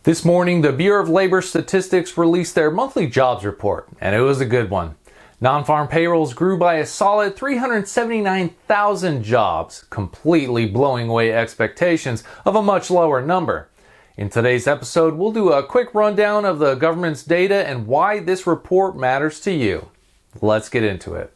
This morning, the Bureau of Labor Statistics released their monthly jobs report, and it was a good one. Nonfarm payrolls grew by a solid 379,000 jobs, completely blowing away expectations of a much lower number. In today's episode, we'll do a quick rundown of the government's data and why this report matters to you. Let's get into it.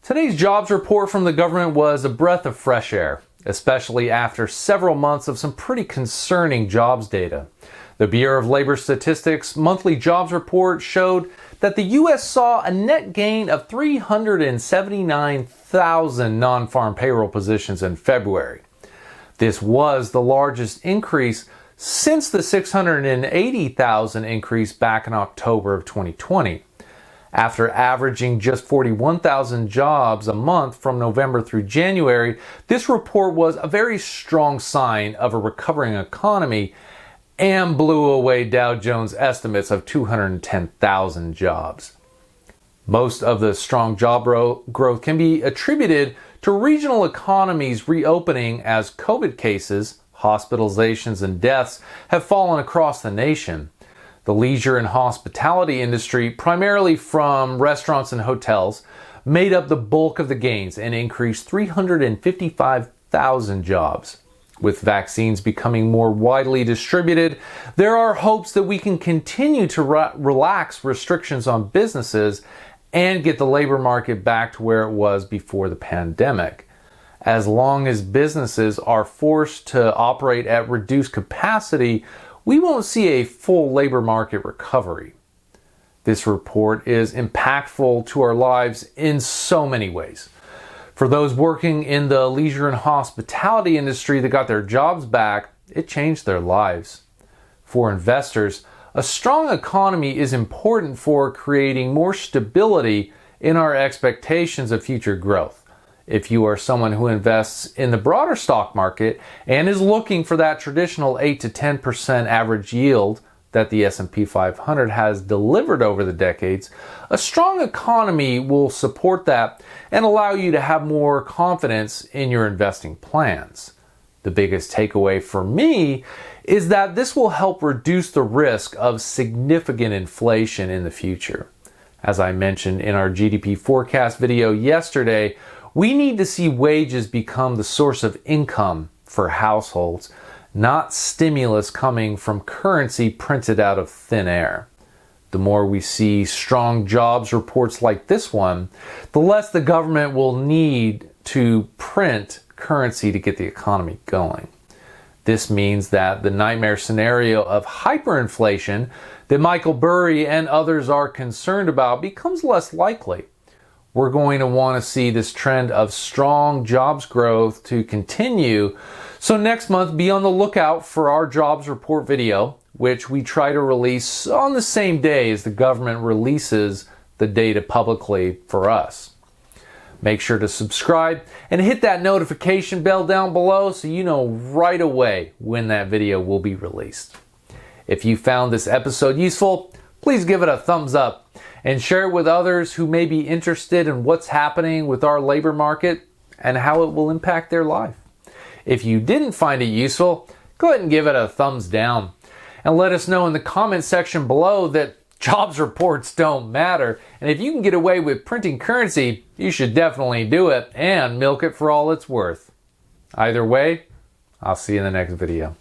Today's jobs report from the government was a breath of fresh air, especially after several months of some pretty concerning jobs data. The Bureau of Labor Statistics monthly jobs report showed that the U.S. saw a net gain of 379,000 non-farm payroll positions in February. This was the largest increase since the 680,000 increase back in October of 2020. After averaging just 41,000 jobs a month from November through January, this report was a very strong sign of a recovering economy and blew away Dow Jones estimates of 210,000 jobs. Most of the strong job growth can be attributed to regional economies reopening as COVID cases, hospitalizations, and deaths have fallen across the nation. The leisure and hospitality industry, primarily from restaurants and hotels, made up the bulk of the gains and increased 355,000 jobs. With vaccines becoming more widely distributed, there are hopes that we can continue to relax restrictions on businesses and get the labor market back to where it was before the pandemic. As long as businesses are forced to operate at reduced capacity, we won't see a full labor market recovery. This report is impactful to our lives in so many ways. For those working in the leisure and hospitality industry that got their jobs back, it changed their lives. For investors, a strong economy is important for creating more stability in our expectations of future growth. If you are someone who invests in the broader stock market and is looking for that traditional 8 to 10% average yield that the S&P 500 has delivered over the decades, a strong economy will support that and allow you to have more confidence in your investing plans. The biggest takeaway for me is that this will help reduce the risk of significant inflation in the future. As I mentioned in our GDP forecast video yesterday, we need to see wages become the source of income for households, not stimulus coming from currency printed out of thin air. The more we see strong jobs reports like this one, the less the government will need to print currency to get the economy going. This means that the nightmare scenario of hyperinflation that Michael Burry and others are concerned about becomes less likely. We're going to want to see this trend of strong jobs growth to continue. So next month, be on the lookout for our jobs report video, which we try to release on the same day as the government releases the data publicly for us. Make sure to subscribe and hit that notification bell down below so you know right away when that video will be released. If you found this episode useful, please give it a thumbs up and share it with others who may be interested in what's happening with our labor market and how it will impact their life. If you didn't find it useful, go ahead and give it a thumbs down and let us know in the comment section below that jobs reports don't matter, and if you can get away with printing currency, you should definitely do it and milk it for all it's worth. Either way, I'll see you in the next video.